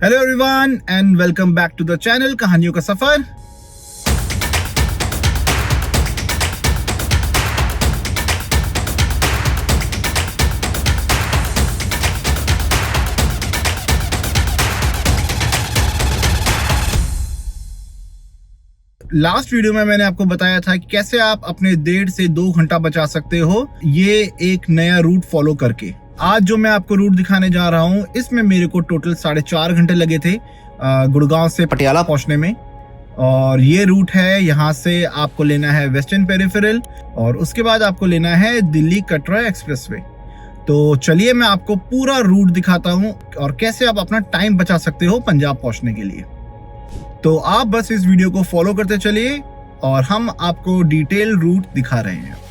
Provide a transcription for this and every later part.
Hello everyone and welcome back to the channel कहानियों का सफर। Last video में मैंने आपको बताया था कि कैसे आप अपने 1.5 से 2 घंटा बचा सकते हो ये एक नया रूट फॉलो करके। आज जो मैं आपको रूट दिखाने जा रहा हूँ इसमें मेरे को टोटल 4.5 घंटे लगे थे गुड़गांव से पटियाला पहुंचने में। और ये रूट है, यहाँ से आपको लेना है वेस्टर्न पेरिफेरल और उसके बाद आपको लेना है दिल्ली कटरा एक्सप्रेसवे। तो चलिए मैं आपको पूरा रूट दिखाता हूँ और कैसे आप अपना टाइम बचा सकते हो पंजाब पहुंचने के लिए। तो आप बस इस वीडियो को फॉलो करते चलिए और हम आपको डिटेल रूट दिखा रहे हैं।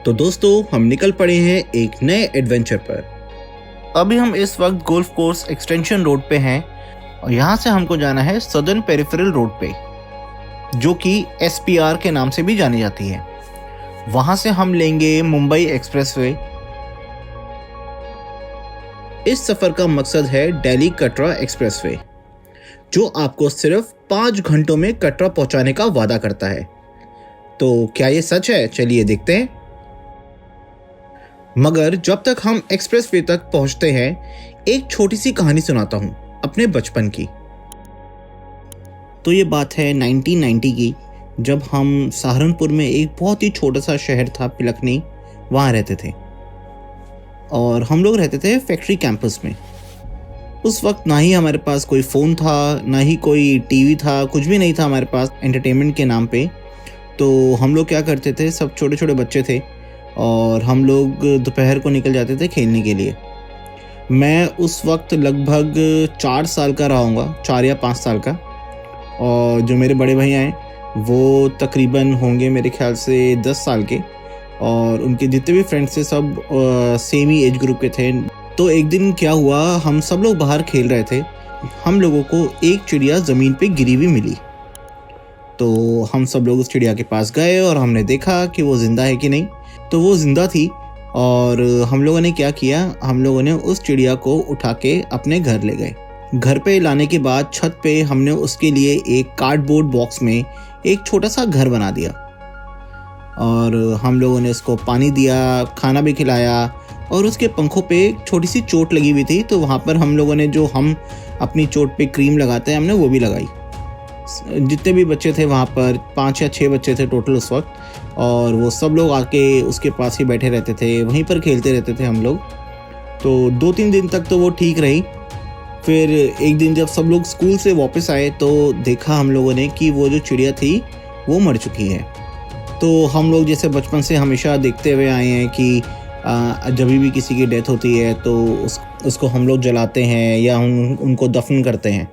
तो दोस्तों हम निकल पड़े हैं एक नए एडवेंचर पर। अभी हम इस वक्त गोल्फ कोर्स एक्सटेंशन रोड पे हैं और यहाँ से हमको जाना है सदर्न पेरिफेरल रोड पे, जो कि SPR के नाम से भी जानी जाती है। वहाँ से हम लेंगे मुंबई एक्सप्रेसवे। इस सफ़र का मकसद है दिल्ली कटरा एक्सप्रेसवे, जो आपको सिर्फ 5 घंटों में कटरा पहुँचाने का वादा करता है। तो क्या ये सच है? चलिए देखते हैं। मगर जब तक हम एक्सप्रेसवे तक पहुंचते हैं, एक छोटी सी कहानी सुनाता हूं अपने बचपन की। तो ये बात है 1990 की, जब हम सहारनपुर में एक बहुत ही छोटा सा शहर था पिलखनी, वहाँ रहते थे। और हम लोग रहते थे फैक्ट्री कैंपस में। उस वक्त ना ही हमारे पास कोई फ़ोन था, ना ही कोई टीवी था, कुछ भी नहीं था हमारे पास एंटरटेनमेंट के नाम पे। तो हम लोग क्या करते थे, सब छोटे छोटे बच्चे थे और हम लोग दोपहर को निकल जाते थे खेलने के लिए। मैं उस वक्त लगभग 4 साल का रहा हूँगा, 4 या 5 साल का। और जो मेरे बड़े भैया हैं वो तकरीबन होंगे मेरे ख्याल से 10 साल के, और उनके जितने भी फ्रेंड्स थे सब सेम ही एज ग्रुप के थे। तो एक दिन क्या हुआ, हम सब लोग बाहर खेल रहे थे, हम लोगों को एक चिड़िया ज़मीन पे गिरी हुई मिली। तो हम सब लोग उस चिड़िया के पास गए और हमने देखा कि वो ज़िंदा है कि नहीं। तो वो ज़िंदा थी और हम लोगों ने क्या किया, हम लोगों ने उस चिड़िया को उठा के अपने घर ले गए। घर पे लाने के बाद छत पे हमने उसके लिए एक कार्डबोर्ड बॉक्स में एक छोटा सा घर बना दिया और हम लोगों ने उसको पानी दिया, खाना भी खिलाया। और उसके पंखों पे एक छोटी सी चोट लगी हुई थी, तो वहाँ पर हम लोगों ने जो हम अपनी चोट पे क्रीम लगाते हैं, हमने वो भी लगाई। जितने भी बच्चे थे वहाँ पर 5 या 6 बच्चे थे टोटल उस वक्त, और वो सब लोग आके उसके पास ही बैठे रहते थे, वहीं पर खेलते रहते थे हम लोग। तो 2-3 दिन तक तो वो ठीक रही। फिर एक दिन जब सब लोग स्कूल से वापस आए तो देखा हम लोगों ने कि वो जो चिड़िया थी वो मर चुकी है। तो हम लोग जैसे बचपन से हमेशा देखते हुए आए हैं कि जब भी किसी की डेथ होती है तो उसको हम लोग जलाते हैं या उनको दफन करते हैं।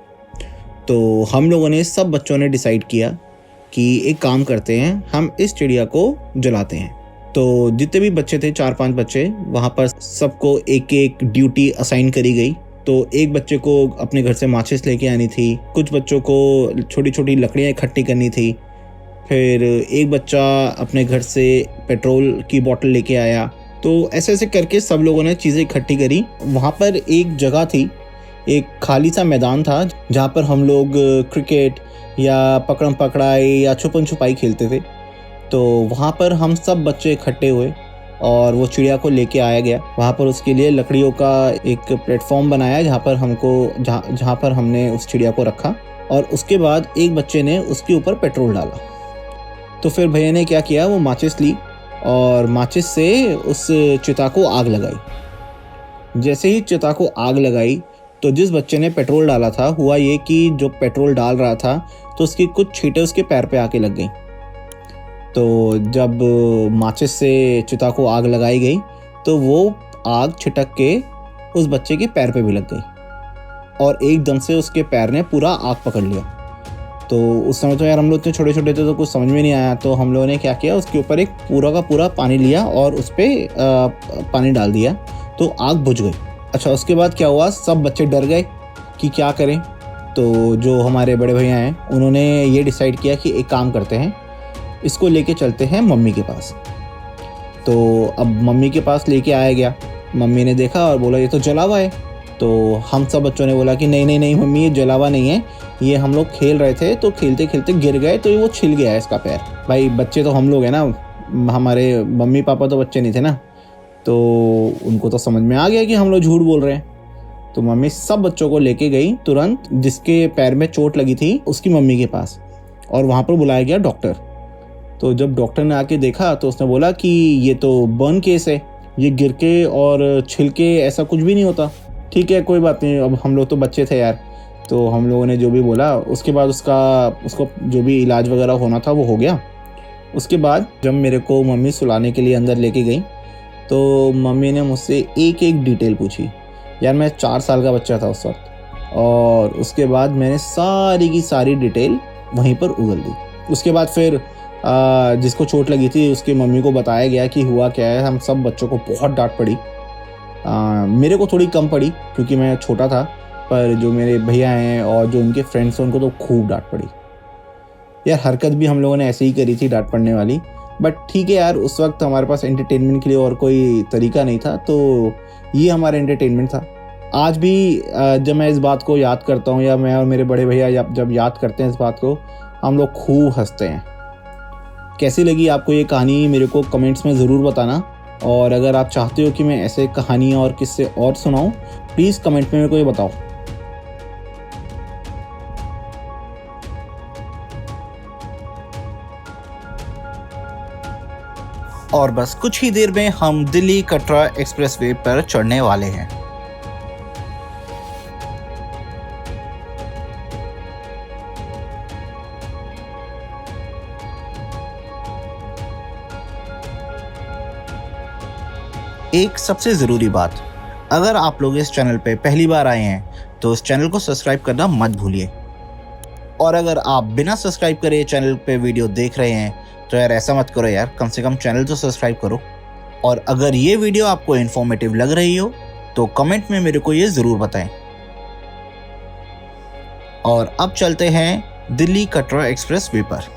तो हम लोगों ने, सब बच्चों ने डिसाइड किया कि एक काम करते हैं, हम इस चिड़िया को जलाते हैं। तो जितने भी बच्चे थे, 4-5 बच्चे, वहाँ पर सबको एक एक ड्यूटी असाइन करी गई। तो एक बच्चे को अपने घर से माचिस लेके आनी थी, कुछ बच्चों को छोटी छोटी लकड़ियाँ इकट्ठी करनी थी, फिर एक बच्चा अपने घर से पेट्रोल की बोतल लेके आया। तो ऐसे ऐसे करके सब लोगों ने चीज़ें इकट्ठी करी। वहाँ पर एक जगह थी, एक खाली सा मैदान था जहाँ पर हम लोग क्रिकेट या पकड़म पकड़ाई या छुपन छुपाई खेलते थे। तो वहाँ पर हम सब बच्चे इकट्ठे हुए और वो चिड़िया को लेके आया गया। वहाँ पर उसके लिए लकड़ियों का एक प्लेटफॉर्म बनाया जहाँ पर हमने उस चिड़िया को रखा, और उसके बाद एक बच्चे ने उसके ऊपर पेट्रोल डाला। तो फिर भैया ने क्या किया, वो माचिस ली और माचिस से उस चिता को आग लगाई। जैसे ही चिता को आग लगाई तो जिस बच्चे ने पेट्रोल डाला था, हुआ ये कि जो पेट्रोल डाल रहा था तो उसकी कुछ छींटें उसके पैर पे आके लग गई। तो जब माचिस से चिता को आग लगाई गई तो वो आग छिटक के उस बच्चे के पैर पे भी लग गई और एकदम से उसके पैर ने पूरा आग पकड़ लिया। तो उस समय तो यार हम लोग इतने छोटे छोटे थे तो कुछ समझ में नहीं आया। तो हम लोगों ने क्या किया, उसके ऊपर एक पूरा का पूरा पानी लिया और उस पर पानी डाल दिया, तो आग बुझ गई। अच्छा, उसके बाद क्या हुआ, सब बच्चे डर गए कि क्या करें। तो जो हमारे बड़े भैया हैं उन्होंने ये डिसाइड किया कि एक काम करते हैं, इसको लेके चलते हैं मम्मी के पास। तो अब मम्मी के पास लेके आया गया। मम्मी ने देखा और बोला ये तो जला हुआ है। तो हम सब बच्चों ने बोला कि नहीं नहीं नहीं मम्मी, ये जला हुआ नहीं है, ये हम लोग खेल रहे थे तो खेलते खेलते गिर गए तो वो छिल गया है इसका पैर। भाई बच्चे तो हम लोग हैं ना, हमारे मम्मी पापा तो बच्चे नहीं थे ना, तो उनको तो समझ में आ गया कि हम लोग झूठ बोल रहे हैं। तो मम्मी सब बच्चों को लेके गई तुरंत, जिसके पैर में चोट लगी थी उसकी मम्मी के पास, और वहाँ पर बुलाया गया डॉक्टर। तो जब डॉक्टर ने आके देखा तो उसने बोला कि ये तो बर्न केस है, ये गिर के और छिल के ऐसा कुछ भी नहीं होता। ठीक है कोई बात नहीं, अब हम लोग तो बच्चे थे यार, तो हम लोगों ने जो भी बोला उसके बाद उसको जो भी इलाज वगैरह होना था वो हो गया। उसके बाद जब मेरे को मम्मी सुलाने के लिए अंदर लेके गई तो मम्मी ने मुझसे एक एक डिटेल पूछी। यार मैं 4 साल का बच्चा था उस वक्त, और उसके बाद मैंने सारी की सारी डिटेल वहीं पर उगल दी। उसके बाद फिर जिसको चोट लगी थी उसकी मम्मी को बताया गया कि हुआ क्या है। हम सब बच्चों को बहुत डांट पड़ी। मेरे को थोड़ी कम पड़ी क्योंकि मैं छोटा था, पर जो मेरे भैया हैं और जो उनके फ्रेंड्स हैं उनको तो खूब डांट पड़ी। यार हरकत भी हम लोगों ने ऐसे ही करी थी डांट पड़ने वाली, बट ठीक है यार, उस वक्त हमारे पास एंटरटेनमेंट के लिए और कोई तरीका नहीं था, तो ये हमारा एंटरटेनमेंट था। आज भी जब मैं इस बात को याद करता हूँ, या मैं और मेरे बड़े भैया जब याद करते हैं इस बात को, हम लोग खूब हंसते हैं। कैसी लगी आपको ये कहानी मेरे को कमेंट्स में ज़रूर बताना, और अगर आप चाहते हो कि मैं ऐसे कहानियाँ और किस्से और सुनाऊँ, प्लीज़ कमेंट में मेरे को ये बताओ। और बस कुछ ही देर में हम दिल्ली कटरा एक्सप्रेसवे पर चढ़ने वाले हैं। एक सबसे ज़रूरी बात, अगर आप लोग इस चैनल पे पहली बार आए हैं तो इस चैनल को सब्सक्राइब करना मत भूलिए। और अगर आप बिना सब्सक्राइब करे चैनल पे वीडियो देख रहे हैं तो यार ऐसा मत करो यार, कम से कम चैनल तो सब्सक्राइब करो। और अगर ये वीडियो आपको इन्फॉर्मेटिव लग रही हो तो कमेंट में मेरे को ये ज़रूर बताएं। और अब चलते हैं दिल्ली कटरा एक्सप्रेसवे पर।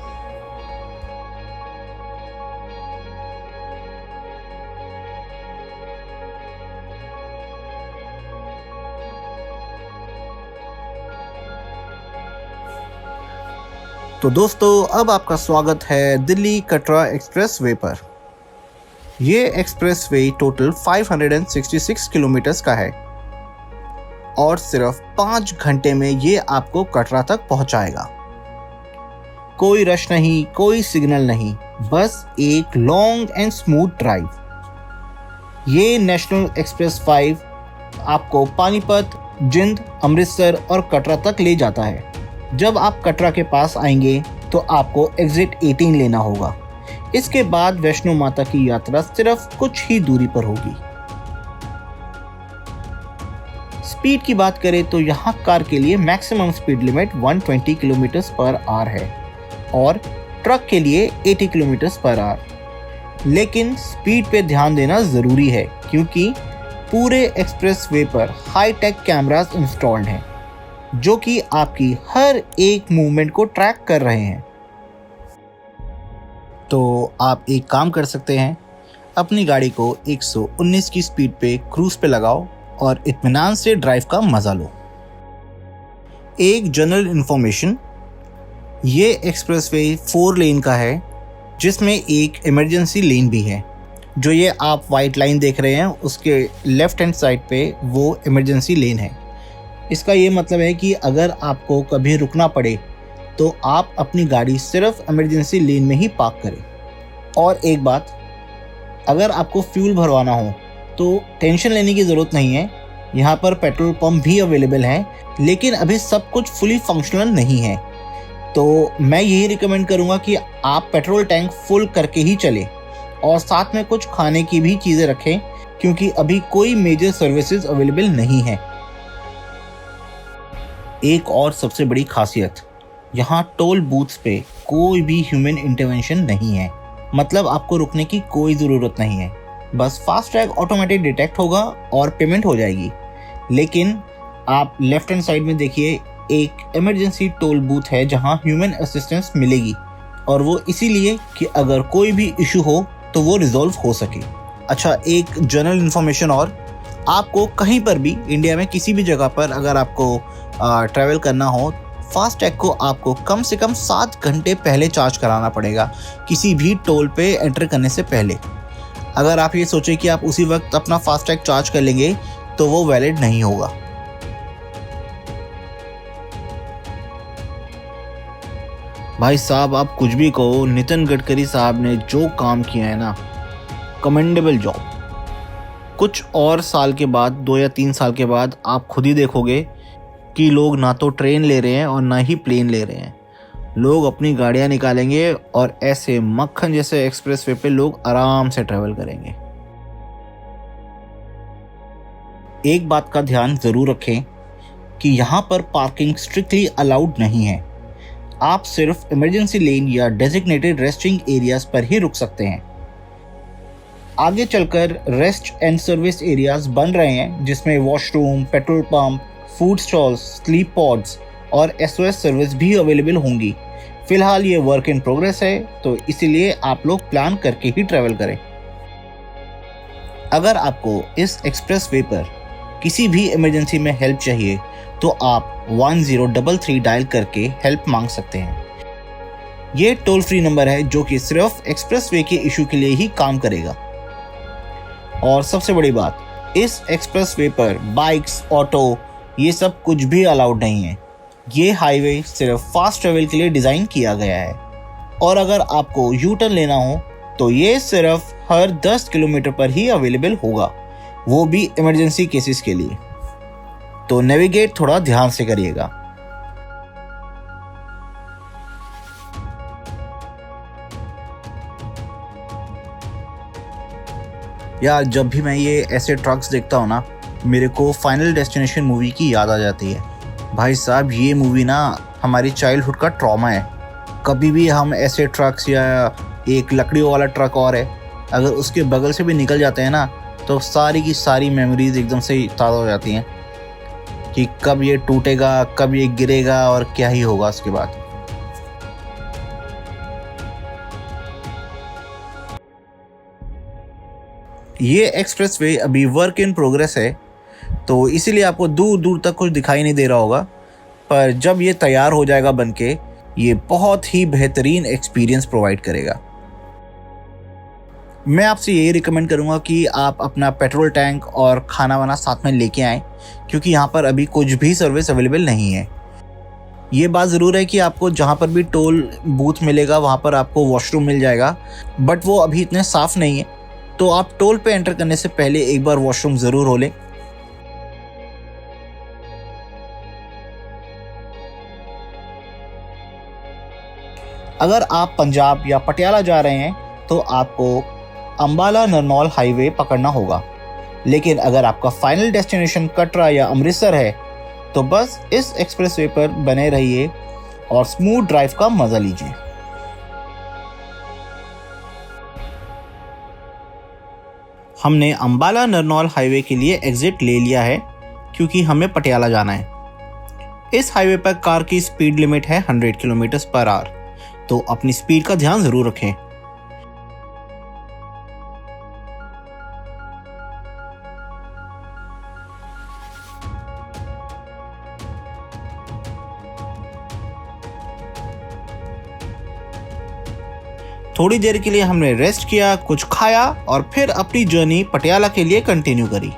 तो दोस्तों अब आपका स्वागत है दिल्ली कटरा एक्सप्रेसवे पर। ये एक्सप्रेसवे टोटल 566 किलोमीटर्स का है और सिर्फ 5 घंटे में ये आपको कटरा तक पहुंचाएगा। कोई रश नहीं, कोई सिग्नल नहीं, बस एक लॉन्ग एंड स्मूथ ड्राइव। ये नेशनल एक्सप्रेस 5 आपको पानीपत, जिंद, अमृतसर और कटरा तक ले जाता है। जब आप कटरा के पास आएंगे तो आपको एग्जिट 18 लेना होगा। इसके बाद वैष्णो माता की यात्रा सिर्फ कुछ ही दूरी पर होगी। स्पीड की बात करें तो यहाँ कार के लिए maximum speed limit 120 kilometre per hour है और ट्रक के लिए 80 किलोमीटर पर आवर। लेकिन स्पीड पे ध्यान देना ज़रूरी है क्योंकि पूरे एक्सप्रेसवे पर हाई टेक कैमरास इंस्टॉल्ड हैं जो कि आपकी हर एक मूवमेंट को ट्रैक कर रहे हैं। तो आप एक काम कर सकते हैं, अपनी गाड़ी को 119 की स्पीड पे क्रूज पे लगाओ और इत्मीनान से ड्राइव का मज़ा लो। एक जनरल इन्फॉर्मेशन, ये एक्सप्रेसवे 4 लेन का है जिसमें एक इमरजेंसी लेन भी है। जो ये आप वाइट लाइन देख रहे हैं उसके लेफ्ट हैंड साइड पे वो इमरजेंसी लेन है। इसका ये मतलब है कि अगर आपको कभी रुकना पड़े तो आप अपनी गाड़ी सिर्फ इमरजेंसी लेन में ही पार्क करें। और एक बात, अगर आपको फ्यूल भरवाना हो तो टेंशन लेने की ज़रूरत नहीं है। यहाँ पर पेट्रोल पंप भी अवेलेबल हैं, लेकिन अभी सब कुछ फुली फंक्शनल नहीं है। तो मैं यही रिकमेंड करूँगा कि आप पेट्रोल टैंक फुल करके ही चलें और साथ में कुछ खाने की भी चीज़ें रखें क्योंकि अभी कोई मेजर सर्विसेज अवेलेबल नहीं है। एक और सबसे बड़ी खासियत, यहाँ टोल बूथ्स पे कोई भी ह्यूमन इंटरवेंशन नहीं है, मतलब आपको रुकने की कोई ज़रूरत नहीं है। बस फास्ट टैग ऑटोमेटिक डिटेक्ट होगा और पेमेंट हो जाएगी। लेकिन आप लेफ्ट हैंड साइड में देखिए, एक इमरजेंसी टोल बूथ है जहाँ ह्यूमन असिस्टेंस मिलेगी और वो इसीलिए कि अगर कोई भी इशू हो तो वो रिजॉल्व हो सके। अच्छा, एक जनरल इन्फॉर्मेशन और, आपको कहीं पर भी इंडिया में किसी भी जगह पर अगर आपको ट्रैवल करना हो, फास्टैग को आपको कम से कम 7 घंटे पहले चार्ज कराना पड़ेगा, किसी भी टोल पे एंटर करने से पहले। अगर आप ये सोचें कि आप उसी वक्त अपना फास्टैग चार्ज कर लेंगे तो वो वैलिड नहीं होगा। भाई साहब, आप कुछ भी कहो, नितिन गडकरी साहब ने जो काम किया है ना, कमेंडेबल जॉब। कुछ और साल के बाद, 2 या 3 साल के बाद आप खुद ही देखोगे कि लोग ना तो ट्रेन ले रहे हैं और ना ही प्लेन ले रहे हैं। लोग अपनी गाड़ियां निकालेंगे और ऐसे मक्खन जैसे एक्सप्रेसवे पे लोग आराम से ट्रैवल करेंगे। एक बात का ध्यान ज़रूर रखें कि यहाँ पर पार्किंग स्ट्रिक्टली अलाउड नहीं है। आप सिर्फ इमरजेंसी लेन या डेजिग्नेटेड रेस्टिंग एरियाज पर ही रुक सकते हैं। आगे चलकर रेस्ट एंड सर्विस एरियाज बन रहे हैं, जिसमें washroom, petrol pump, food stalls, sleep pods और SOS सर्विस भी अवेलेबल होंगी। फिलहाल ये वर्क इन प्रोग्रेस है, तो इसीलिए आप लोग प्लान करके ही ट्रैवल करें। अगर आपको इस एक्सप्रेसवे पर किसी भी इमरजेंसी में हेल्प चाहिए तो आप 1033 डायल करके हेल्प मांग सकते हैं। ये टोल फ्री नंबर है जो कि सिर्फ एक्सप्रेसवे के इशू के लिए ही काम करेगा। और सबसे बड़ी बात, इस एक्सप्रेसवे पर बाइक्स, ऑटो, ये सब कुछ भी अलाउड नहीं है। ये हाईवे सिर्फ फास्ट ट्रैवल के लिए डिज़ाइन किया गया है। और अगर आपको यू टर्न लेना हो तो ये सिर्फ हर 10 किलोमीटर पर ही अवेलेबल होगा, वो भी इमरजेंसी केसेस के लिए। तो नेविगेट थोड़ा ध्यान से करिएगा। यार, जब भी मैं ये ऐसे ट्रक्स देखता हूँ ना, मेरे को फाइनल डेस्टिनेशन मूवी की याद आ जाती है। भाई साहब, ये मूवी ना हमारी चाइल्डहुड का ट्रॉमा है। कभी भी हम ऐसे ट्रक्स, या एक लकड़ियों वाला ट्रक और है, अगर उसके बगल से भी निकल जाते हैं ना, तो सारी की सारी मेमोरीज एकदम से ताज़ा हो जाती हैं कि कब ये टूटेगा, कब ये गिरेगा और क्या ही होगा उसके बाद। ये एक्सप्रेसवे अभी वर्क इन प्रोग्रेस है, तो इसीलिए आपको दूर दूर तक कुछ दिखाई नहीं दे रहा होगा, पर जब ये तैयार हो जाएगा बनके, ये बहुत ही बेहतरीन एक्सपीरियंस प्रोवाइड करेगा। मैं आपसे यही रिकमेंड करूँगा कि आप अपना पेट्रोल टैंक और खाना वाना साथ में लेके आएँ, क्योंकि यहाँ पर अभी कुछ भी सर्विस अवेलेबल नहीं है। ये बात ज़रूर है कि आपको जहाँ पर भी टोल बूथ मिलेगा वहाँ पर आपको वॉशरूम मिल जाएगा, बट वो अभी इतने साफ़ नहीं है, तो आप टोल पे एंटर करने से पहले एक बार वॉशरूम ज़रूर हो लें। अगर आप पंजाब या पटियाला जा रहे हैं तो आपको अंबाला नरनौल हाईवे पकड़ना होगा, लेकिन अगर आपका फाइनल डेस्टिनेशन कटरा या अमृतसर है तो बस इस एक्सप्रेसवे पर बने रहिए और स्मूथ ड्राइव का मजा लीजिए। हमने अंबाला नरनौल हाईवे के लिए एग्जिट ले लिया है क्योंकि हमें पटियाला जाना है। इस हाईवे पर कार की स्पीड लिमिट है 100 किलोमीटर पर आवर, तो अपनी स्पीड का ध्यान जरूर रखें। थोड़ी देर के लिए हमने रेस्ट किया, कुछ खाया और फिर अपनी जर्नी पटियाला के लिए कंटिन्यू करी।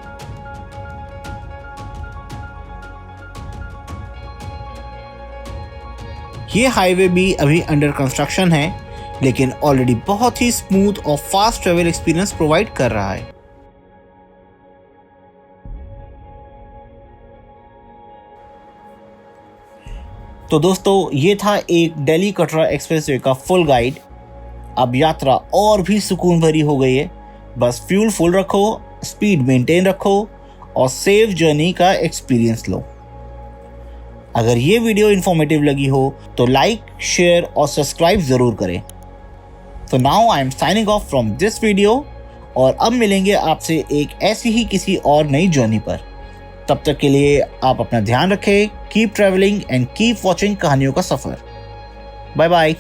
ये हाईवे भी अभी अंडर कंस्ट्रक्शन है, लेकिन ऑलरेडी बहुत ही स्मूथ और फास्ट ट्रैवल एक्सपीरियंस प्रोवाइड कर रहा है। तो दोस्तों, ये था एक दिल्ली कटरा एक्सप्रेसवे का फुल गाइड। अब यात्रा और भी सुकून भरी हो गई है। बस फ्यूल फुल रखो, स्पीड मेंटेन रखो और सेफ जर्नी का एक्सपीरियंस लो। अगर ये वीडियो इन्फॉर्मेटिव लगी हो तो लाइक, शेयर और सब्सक्राइब ज़रूर करें। तो now I am signing off from this video, और अब मिलेंगे आपसे एक ऐसी ही किसी और नई जर्नी पर। तब तक के लिए आप अपना ध्यान रखें। Keep travelling and keep watching कहानियों का सफ़र। Bye bye.